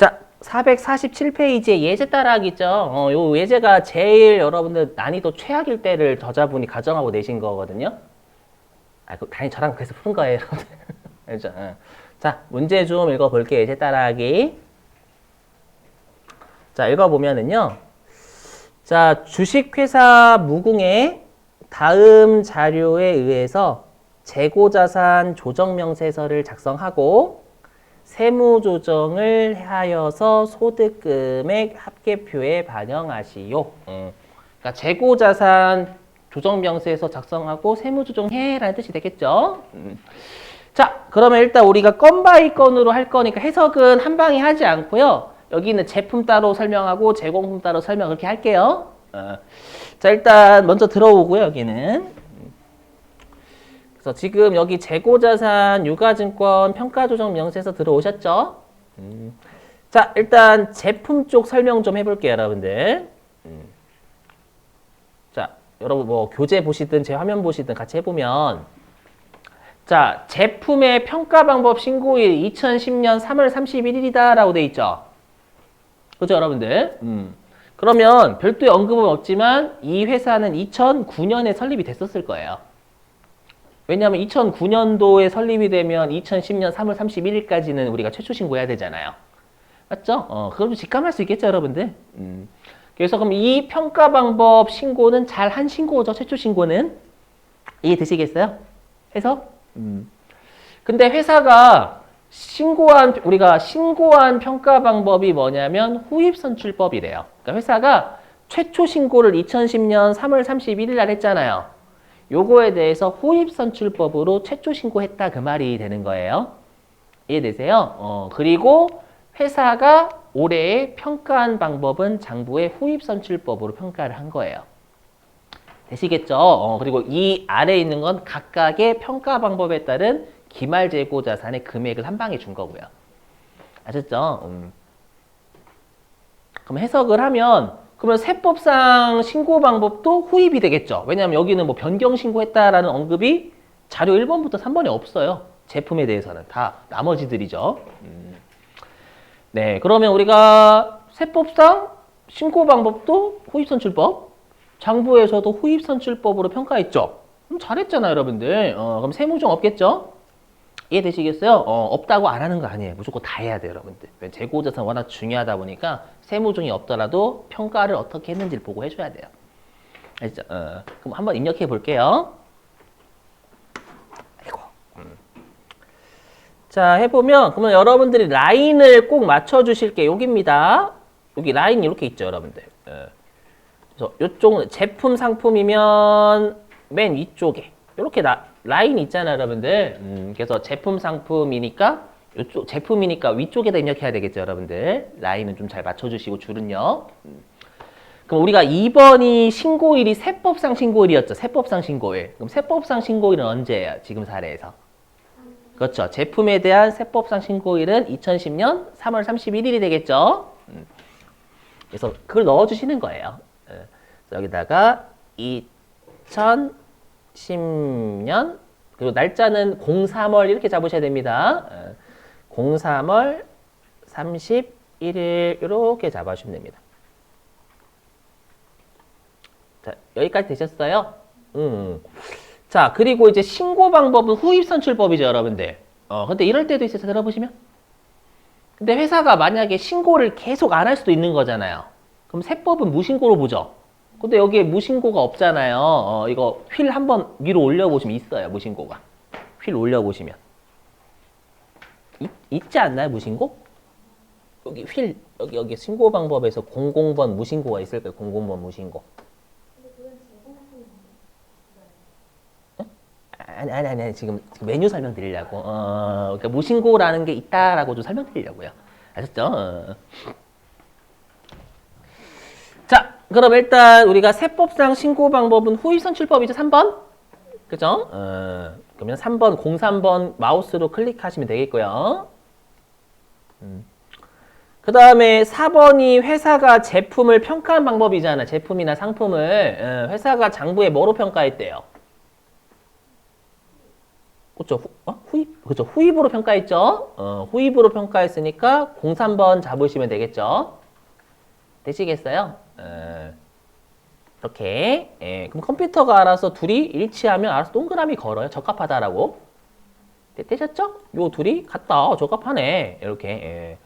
자, 447페이지에 예제 따라하기죠. 요 예제가 제일 여러분들 난이도 최악일 때를 저자분이 가정하고 내신 거거든요. 당연히 저랑 그래서 푸는 거예요. 알죠? 자, 문제 좀 읽어볼게요. 예제 따라하기. 자, 읽어보면은요. 자, 주식회사 무궁의 다음 자료에 의해서 재고자산 조정명세서를 작성하고 세무조정을 하여서 소득금액 합계표에 반영하시오. 그러니까 재고자산 조정명세서 작성하고 세무조정해 라는 뜻이 되겠죠. 자, 그러면 일단 우리가 건 바이 건으로 할 거니까 해석은 한 방에 하지 않고요. 여기는 제품 따로 설명하고 제공품 따로 설명 그렇게 할게요. 자, 일단 먼저 들어오고요. 여기는. 그래서 지금 여기 재고자산 유가증권 평가조정 명세서 들어오셨죠? 자, 일단 제품 쪽 설명 좀 해볼게요, 여러분들. 자, 여러분 뭐 교재 보시든 제 화면 보시든 같이 해보면 자, 제품의 평가 방법 신고일 2010년 3월 31일이다 라고 돼 있죠? 그죠, 여러분들? 그러면 별도의 언급은 없지만 이 회사는 2009년에 설립이 됐었을 거예요. 왜냐하면 2009년도에 설립이 되면 2010년 3월 31일까지는 우리가 최초 신고해야 되잖아요. 맞죠? 그럼 직감할 수 있겠죠, 여러분들? 그래서 그럼 이 평가 방법 신고는 잘 한 신고죠, 최초 신고는. 이해되시겠어요? 해서? 근데 회사가 우리가 신고한 평가 방법이 뭐냐면 후입선출법이래요. 그러니까 회사가 최초 신고를 2010년 3월 31일 날 했잖아요. 요거에 대해서 후입선출법으로 최초 신고했다 그 말이 되는 거예요. 이해되세요? 그리고 회사가 올해 평가한 방법은 장부의 후입선출법으로 평가를 한 거예요. 되시겠죠? 그리고 이 아래에 있는 건 각각의 평가 방법에 따른 기말재고 자산의 금액을 한 방에 준 거고요. 아셨죠? 그럼 해석을 하면 그러면 세법상 신고 방법도 후입이 되겠죠. 왜냐하면 여기는 뭐 변경 신고했다라는 언급이 자료 1번부터 3번에 없어요. 제품에 대해서는 다 나머지들이죠. 네, 그러면 우리가 세법상 신고 방법도 후입선출법, 장부에서도 후입선출법으로 평가했죠. 잘했잖아요, 여러분들. 그럼 세무조정 없겠죠? 이해되시겠어요? 없다고 안 하는 거 아니에요. 무조건 다 해야 돼요, 여러분들. 재고자산 워낙 중요하다 보니까 세무조정이 없더라도 평가를 어떻게 했는지를 보고 해줘야 돼요. 알죠? 그럼 한번 입력해 볼게요. 아이고. 자, 해보면 그러면 여러분들이 라인을 꼭 맞춰주실 게 여기입니다. 여기 라인이 이렇게 있죠, 여러분들. 그래서 이쪽 제품 상품이면 맨 위쪽에 이렇게 라인이 있잖아요, 여러분들. 그래서 제품 상품이니까 이쪽 제품이니까 위쪽에다 입력해야 되겠죠, 여러분들. 라인은 좀 잘 맞춰주시고 줄은요. 그럼 우리가 2번이 신고일이 세법상 신고일이었죠. 세법상 신고일. 그럼 세법상 신고일은 언제예요? 지금 사례에서. 그렇죠. 제품에 대한 세법상 신고일은 2010년 3월 31일이 되겠죠. 그래서 그걸 넣어주시는 거예요. 여기다가 2010년 그리고 날짜는 03월 이렇게 잡으셔야 됩니다. 03월 31일 이렇게 잡아주시면 됩니다. 자, 여기까지 되셨어요? 자, 그리고 이제 신고 방법은 후입선출법이죠, 여러분들. 근데 이럴 때도 있어요. 들어보시면. 근데 회사가 만약에 신고를 계속 안 할 수도 있는 거잖아요. 그럼 세법은 무신고로 보죠. 근데 여기에 무신고가 없잖아요. 이거 휠 한번 위로 올려보시면 있어요, 무신고가. 휠 올려보시면. 있지 않나요, 무신고? 여기 휠, 여기 신고 방법에서 00번 무신고가 있을 거예요, 00번 무신고. 아니, 지금 메뉴 설명드리려고. 그러니까 무신고라는 게 있다라고 좀 설명드리려고요. 아셨죠? 자, 그럼 일단 우리가 세법상 신고 방법은 후입선출법이죠, 3번? 그죠? 그러면 3번, 03번 마우스로 클릭하시면 되겠고요. 그 다음에 4번이 회사가 제품을 평가한 방법이잖아. 제품이나 상품을. 회사가 장부에 뭐로 평가했대요? 그렇죠. 후입, 그렇죠. 후입으로 평가했죠. 후입으로 평가했으니까 03번 잡으시면 되겠죠. 되시겠어요? 이렇게. 예, 그럼 컴퓨터가 알아서 둘이 일치하면 알아서 동그라미 걸어요. 적합하다라고. 되셨죠? 요 둘이 같다. 적합하네. 이렇게. 예.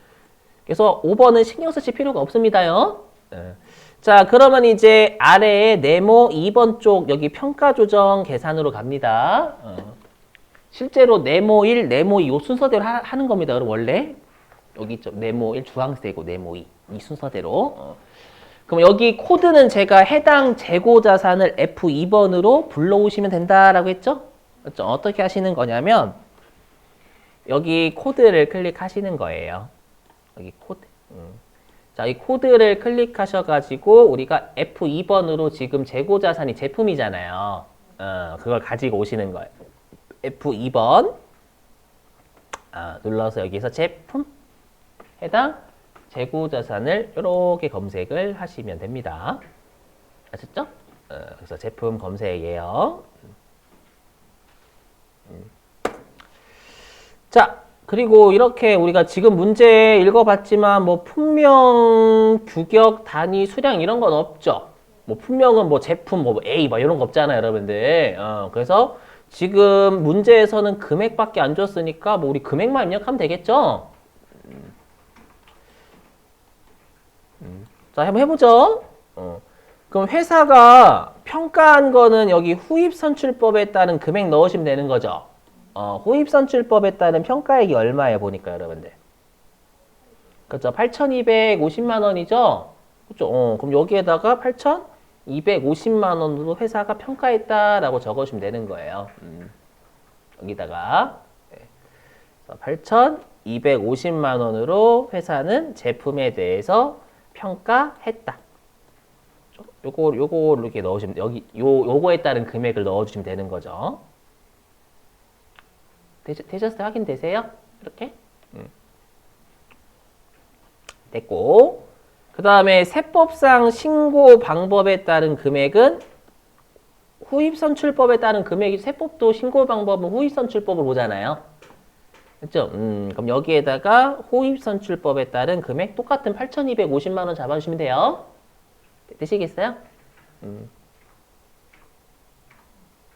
그래서 5번은 신경 쓰실 필요가 없습니다요. 예. 자, 그러면 이제 아래에 네모 2번 쪽 여기 평가 조정 계산으로 갑니다. 실제로 네모 1, 네모 2 요 순서대로 하는 겁니다. 그럼 원래 여기 있죠. 네모 1 주황색이고 네모 2 이 순서대로. 그럼 여기 코드는 제가 해당 재고 자산을 F2번으로 불러오시면 된다라고 했죠? 그렇죠? 어떻게 하시는 거냐면 여기 코드를 클릭하시는 거예요. 여기 코드. 자, 이 코드를 클릭하셔가지고 우리가 F2번으로 지금 재고 자산이 제품이잖아요. 그걸 가지고 오시는 거예요. F2번 눌러서 여기서 제품 해당 재고 자산을 이렇게 검색을 하시면 됩니다. 아셨죠? 그래서 제품 검색이에요. 자, 그리고 이렇게 우리가 지금 문제 읽어봤지만 뭐 품명, 규격, 단위, 수량 이런 건 없죠. 뭐 품명은 뭐 제품, 뭐 A 뭐 이런 거 없잖아요, 여러분들. 그래서 지금 문제에서는 금액밖에 안 줬으니까 뭐 우리 금액만 입력하면 되겠죠? 자, 한번 해보죠. 그럼 회사가 평가한 거는 여기 후입선출법에 따른 금액 넣으시면 되는 거죠. 후입선출법에 따른 평가액이 얼마예요, 보니까 여러분들. 그렇죠. 8,250만 원이죠. 그렇죠. 그럼 여기에다가 8,250만 원으로 회사가 평가했다라고 적어주시면 되는 거예요. 여기다가 8,250만 원으로 회사는 제품에 대해서 평가했다. 요거 이렇게 넣으시면 요거에 따른 금액을 넣어주시면 되는 거죠. 되셨어요? 확인되세요? 이렇게? 됐고. 그 다음에 세법상 신고 방법에 따른 금액은 후입선출법에 따른 금액이 세법도 신고 방법은 후입선출법을 보잖아요. 그렇죠? 그럼 여기에다가 후입선출법에 따른 금액 똑같은 8,250만 원 잡아주시면 돼요. 되시겠어요?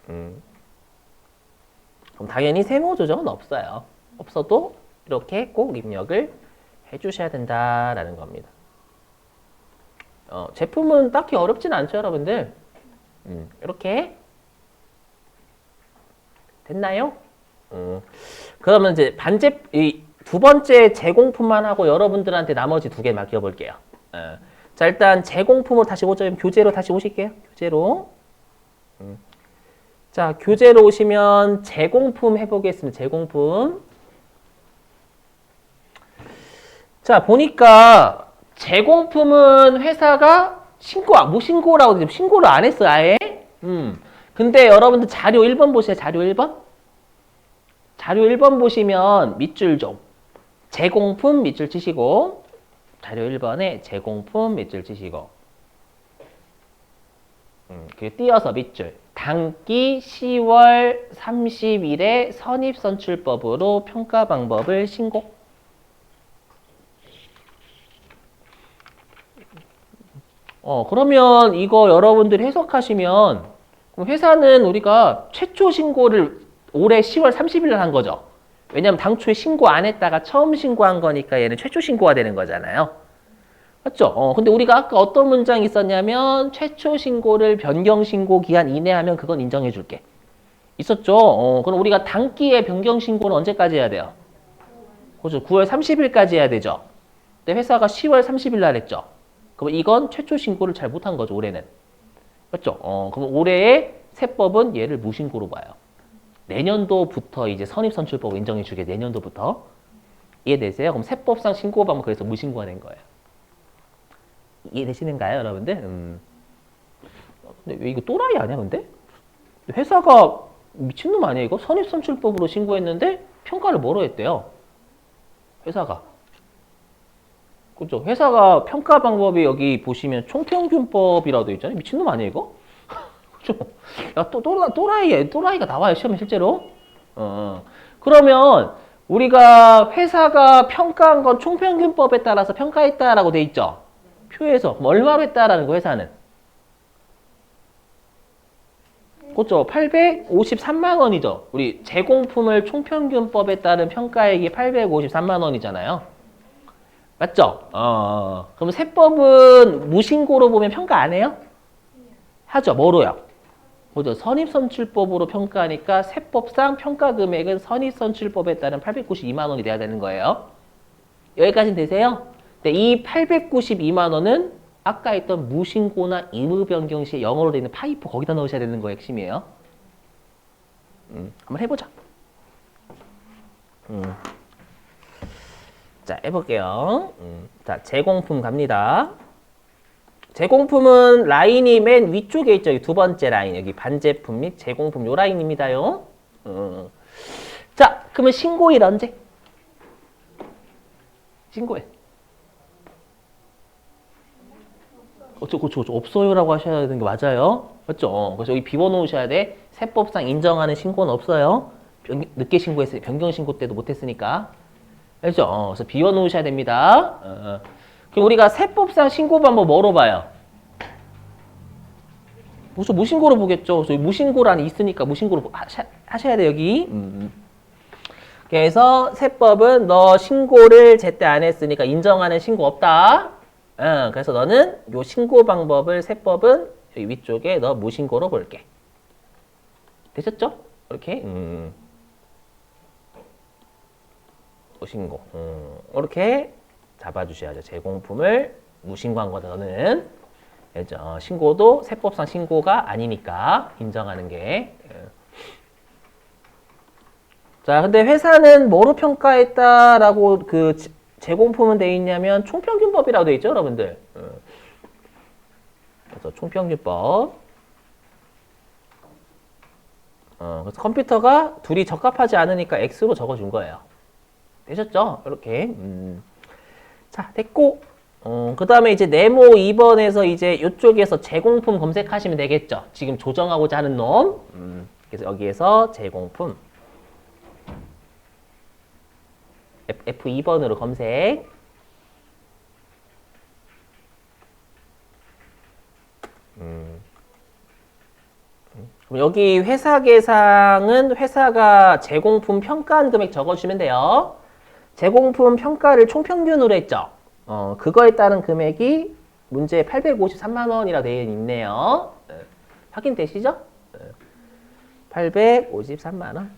그럼 당연히 세모 조정은 없어요. 없어도 이렇게 꼭 입력을 해주셔야 된다라는 겁니다. 제품은 딱히 어렵진 않죠, 여러분들. 이렇게 됐나요? 그러면 이제 두 번째 제공품만 하고 여러분들한테 나머지 두 개 맡겨볼게요. 자, 일단 제공품으로 다시 오죠. 교재로 다시 오실게요. 교재로. 자, 교재로 오시면 제공품 해보겠습니다. 제공품. 자, 보니까 제공품은 회사가 무신고라고 되죠. 신고를 안 했어요, 아예. 근데 여러분들 자료 1번 보세요. 자료 1번. 자료 1번 보시면 밑줄 좀. 제공품 밑줄 치시고 자료 1번에 제공품 밑줄 치시고 그리고 띄어서 밑줄. 당기 10월 30일에 선입선출법으로 평가 방법을 신고. 그러면 이거 여러분들이 해석하시면 그럼 회사는 우리가 최초 신고를 올해 10월 30일 날 한 거죠. 왜냐면 당초에 신고 안 했다가 처음 신고한 거니까 얘는 최초 신고가 되는 거잖아요. 맞죠? 근데 우리가 아까 어떤 문장이 있었냐면 최초 신고를 변경 신고 기한 이내하면 그건 인정해 줄게. 있었죠? 그럼 우리가 당기의 변경 신고는 언제까지 해야 돼요? 그렇죠. 9월 30일까지 해야 되죠. 근데 회사가 10월 30일 날 했죠. 그럼 이건 최초 신고를 잘 못한 거죠, 올해는. 맞죠? 그럼 올해의 세법은 얘를 무신고로 봐요. 내년도부터 이제 선입선출법 인정해 주게, 내년도부터. 이해되세요? 그럼 세법상 신고 방법 그래서 무신고가 된 거예요. 이해되시는가요, 여러분들? 근데 왜 이거 또라이 아니야, 근데? 회사가 미친놈 아니야, 이거? 선입선출법으로 신고했는데 평가를 뭐로 했대요? 회사가. 그죠? 회사가 평가 방법이 여기 보시면 총평균법이라도 있잖아요. 미친놈 아니야, 이거? 그죠? 야, 또라이가 나와요, 시험에 실제로. 그러면 우리가 회사가 평가한 건 총평균법에 따라서 평가했다라고 돼 있죠. 표에서 그럼 얼마로 했다라는 거 회사는? 그렇죠. 853만 원이죠. 우리 제공품을 총평균법에 따른 평가액이 853만 원이잖아요. 맞죠? 그럼 세법은 무신고로 보면 평가 안 해요? 하죠. 뭐로요? 그죠. 선입선출법으로 평가하니까 세법상 평가 금액은 선입선출법에 따른 892만 원이 돼야 되는 거예요. 여기까지는 되세요? 근데 이 892만 원은 아까 했던 무신고나 의무 변경 시에 영어로 되어 있는 파이프 거기다 넣으셔야 되는 거 핵심이에요. 한번 해보자. 자, 해볼게요. 자, 제공품 갑니다. 제공품은 라인이 맨 위쪽에 있죠. 두 번째 라인. 여기 반제품 및 제공품 요 라인입니다요. 자, 그러면 신고일 언제? 신고일. 그쵸. 없어요라고 하셔야 되는 게 맞아요. 맞죠? 그래서 여기 비워놓으셔야 돼. 세법상 인정하는 신고는 없어요. 늦게 신고했으니 변경 신고 때도 못했으니까. 알죠? 그래서 비워놓으셔야 됩니다. 그럼 우리가 세법상 신고 방법 뭐로 봐요? 무신고로 보겠죠. 그래서 무신고란이 있으니까 무신고로 하셔야 돼 여기. 그래서 세법은 너 신고를 제때 안 했으니까 인정하는 신고 없다. 그래서 너는 요 신고 방법을 세법은 여기 위쪽에 너 무신고로 볼게. 되셨죠? 이렇게. 무신고. 이렇게 잡아주셔야죠. 제공품을 무신고한 거다 너는. 알죠? 신고도 세법상 신고가 아니니까 인정하는 게. 자, 근데 회사는 뭐로 평가했다라고 그 제공품은 돼 있냐면 총평균법이라고 돼 있죠, 여러분들. 그래서 총평균법. 그래서 컴퓨터가 둘이 적합하지 않으니까 X로 적어준 거예요. 되셨죠? 이렇게. 자, 됐고. 그 다음에 이제 네모 2번에서 이제 이쪽에서 제공품 검색하시면 되겠죠. 지금 조정하고자 하는 놈. 그래서 여기에서 제공품. F2번으로 검색. 여기 회사 계상은 회사가 제공품 평가한 금액 적어주시면 돼요. 제공품 평가를 총평균으로 했죠. 그거에 따른 금액이 문제에 853만 원이라 되어 있네요. 확인되시죠? 853만 원.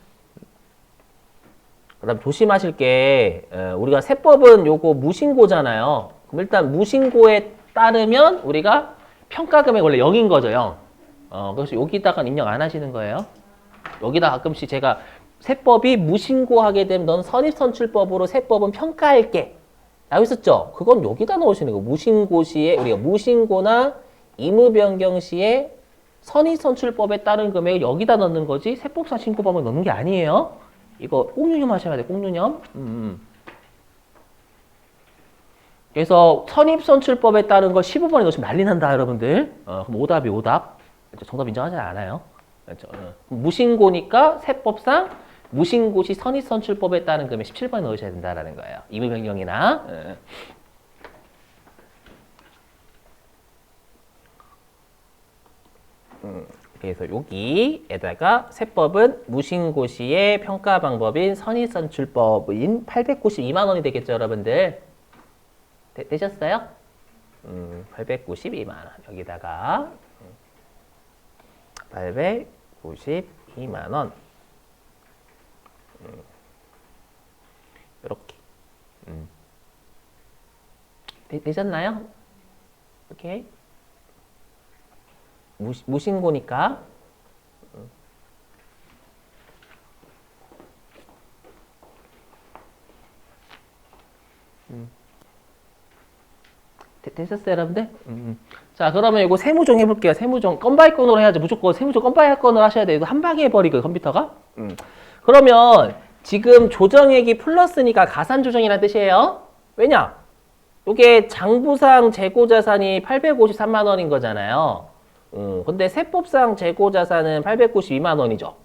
그 다음 조심하실 게 우리가 세법은 요거 무신고잖아요. 그럼 일단 무신고에 따르면 우리가 평가 금액 원래 0인 거죠. 0. 그래서 여기다가 입력 안 하시는 거예요. 여기다 가끔씩 제가 세법이 무신고하게 되면 넌 선입선출법으로 세법은 평가할게 라고 했었죠. 그건 여기다 넣으시는 거예요. 무신고 시에 우리가 무신고나 의무 변경 시에 선입선출법에 따른 금액을 여기다 넣는 거지 세법상 신고법을 넣는 게 아니에요. 이거 꼭 유념하셔야 돼. 꼭 유념. 그래서 선입선출법에 따른 거 15번에 넣으시면 난리 난다 여러분들. 그럼 오답이 오답. 정답 인정하지 않아요. 그렇죠? 무신고니까 세법상 무신고 시 선입선출법에 따른 금액 17번에 넣으셔야 된다라는 거예요. 의무 변경이나. 그래서 여기에다가 세법은 무신고 시의 평가 방법인 선입선출법인 892만 원이 되겠죠, 여러분들. 되셨어요? 892만 원. 여기다가 892만 원. 이렇게. 되셨나요? 이렇게. 무신고니까. 되셨어요, 여러분들? 자, 그러면 이거 세무종 해볼게요. 세무종 건바이 건으로 해야죠. 무조건 세무종 건바이 건으로 하셔야 돼요. 이거 한 방에 해버리고 컴퓨터가. 그러면 지금 조정액이 플러스니까 가산조정이라는 뜻이에요. 왜냐? 이게 장부상 재고자산이 853만 원인 거잖아요. 근데 세법상 재고자산은 892만 원이죠.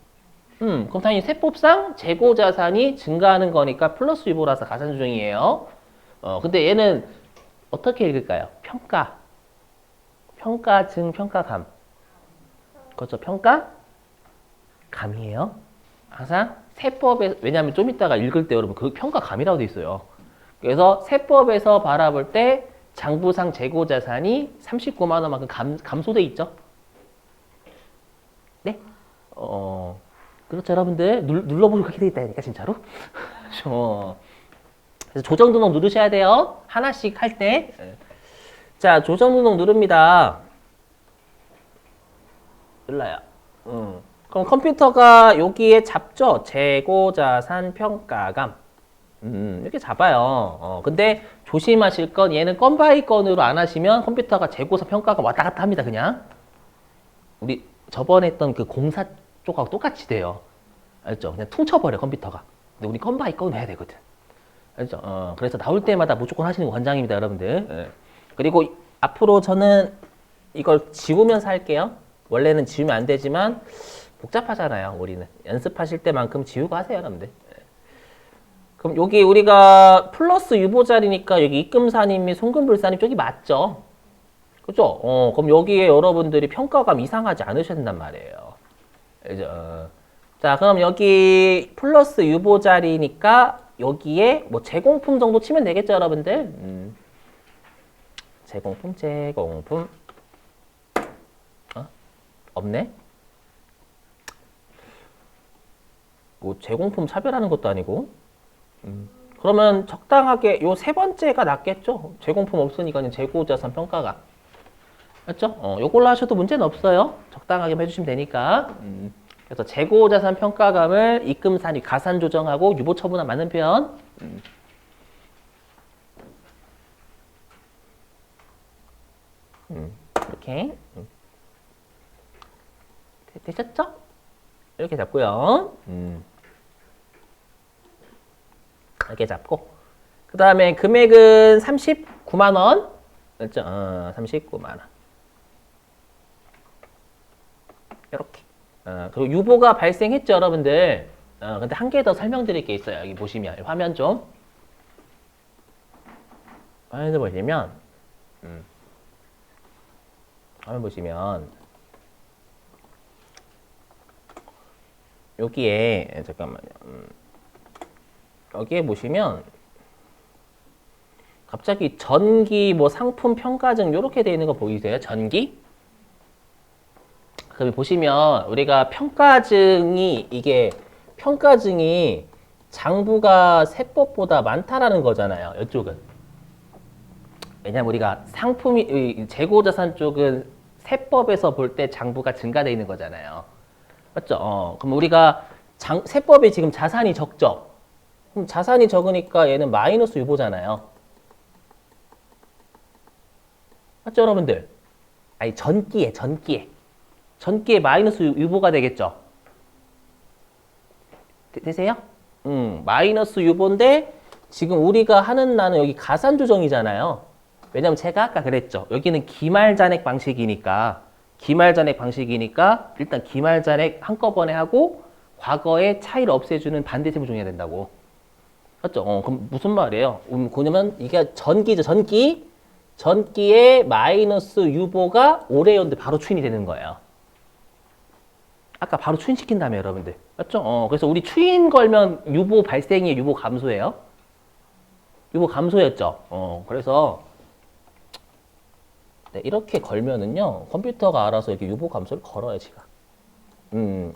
그럼 당연히 세법상 재고 자산이 증가하는 거니까 플러스 유보라서 가산 조정이에요. 근데 얘는 어떻게 읽을까요? 평가, 평가증, 평가감. 그렇죠? 평가감이에요. 항상 세법에 왜냐하면 좀 이따가 읽을 때 여러분 그 평가감이라고 돼 있어요. 그래서 세법에서 바라볼 때 장부상 재고 자산이 39만 원만큼 감소돼 있죠. 네? 그렇죠, 여러분들. 눌러보고 그렇게 돼 있다니까, 진짜로. 그래서 조정 등록 누르셔야 돼요. 하나씩 할 때. 자, 조정 등록 누릅니다. 눌러요. 그럼 컴퓨터가 여기에 잡죠? 재고자산 평가감. 이렇게 잡아요. 근데 조심하실 건 얘는 건 바이 건으로 안 하시면 컴퓨터가 재고사 평가가 왔다 갔다 합니다, 그냥. 우리 저번에 했던 그 공사 쪽하고 똑같이 돼요. 알죠? 그냥 퉁쳐버려, 컴퓨터가. 근데 우리 건 바이 건으로 해야 되거든. 알죠? 그래서 나올 때마다 무조건 하시는 거 권장입니다, 여러분들. 예. 그리고 앞으로 저는 이걸 지우면서 할게요. 원래는 지우면 안 되지만 복잡하잖아요, 우리는. 연습하실 때만큼 지우고 하세요, 여러분들. 그럼 여기 우리가 플러스 유보자리니까 여기 입금사님 및 송금불사님 쪽이 맞죠? 그죠? 그럼 여기에 여러분들이 평가감 이상하지 않으셔야 된단 말이에요. 그죠? 자, 그럼 여기 플러스 유보자리니까 여기에 뭐 제공품 정도 치면 되겠죠, 여러분들? 제공품. 없네? 뭐 제공품 차별하는 것도 아니고. 그러면 적당하게 요 세 번째가 낫겠죠? 제공품 없으니까 재고자산 평가가. 맞죠? 요걸로 하셔도 문제는 없어요. 적당하게 해주시면 되니까. 그래서 재고자산 평가감을 입금산이 가산 조정하고 유보 처분한 맞는 표현. 이렇게. 되셨죠? 이렇게 잡고요. 이렇게 잡고. 그 다음에 금액은 39만 원. 맞죠? 39만 원. 이렇게. 그리고 유보가 발생했죠, 여러분들. 근데 한 개 더 설명드릴 게 있어요. 여기 보시면 화면 좀. 화면을 보시면, 화면 보시면 여기에 잠깐만요. 여기에 보시면 갑자기 전기 뭐 상품 평가증 이렇게 되어 있는 거 보이세요? 전기? 그럼 보시면 우리가 평가증이 장부가 세법보다 많다라는 거잖아요. 이쪽은. 왜냐면 우리가 상품이 재고자산 쪽은 세법에서 볼 때 장부가 증가되어 있는 거잖아요. 맞죠? 그럼 우리가 세법이 지금 자산이 적죠? 그럼 자산이 적으니까 얘는 마이너스 유보잖아요. 맞죠, 여러분들? 아니, 전기에 마이너스 유보가 되겠죠? 되세요? 마이너스 유보인데 지금 우리가 하는 나는 여기 가산 조정이잖아요. 왜냐면 제가 아까 그랬죠. 여기는 기말잔액 방식이니까 일단 기말잔액 한꺼번에 하고 과거의 차이를 없애주는 반대 세무조정해야 된다고. 맞죠? 그럼 무슨 말이에요? 그러면 이게 전기죠, 전기. 전기에 마이너스 유보가 올해 연도 바로 추인이 되는 거예요. 아까 바로 추인시킨 다음에 여러분들. 맞죠? 그래서 우리 추인 걸면 유보 발생이에요, 유보 감소예요? 유보 감소였죠? 그래서 네, 이렇게 걸면은요, 컴퓨터가 알아서 이렇게 유보 감소를 걸어요, 지가.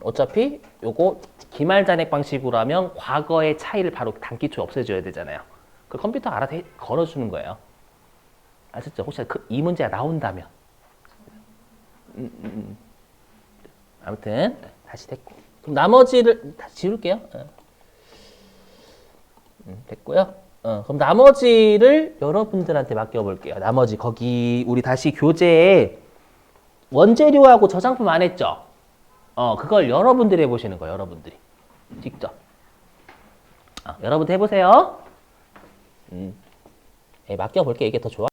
어차피 요거 기말잔액 방식으로 하면 과거의 차이를 바로 단기초에 없애줘야 되잖아요. 그 컴퓨터가 알아서 걸어주는 거예요. 아셨죠? 혹시 이 문제가 나온다면. 아무튼 다시 됐고. 그럼 나머지를 다시 지울게요. 됐고요. 그럼 나머지를 여러분들한테 맡겨볼게요. 나머지 거기 우리 다시 교재에 원재료하고 저장품 안 했죠? 그걸 여러분들이 해보시는 거예요. 여러분들이 직접. 여러분들 해보세요. 맡겨볼게요. 이게 더 좋아.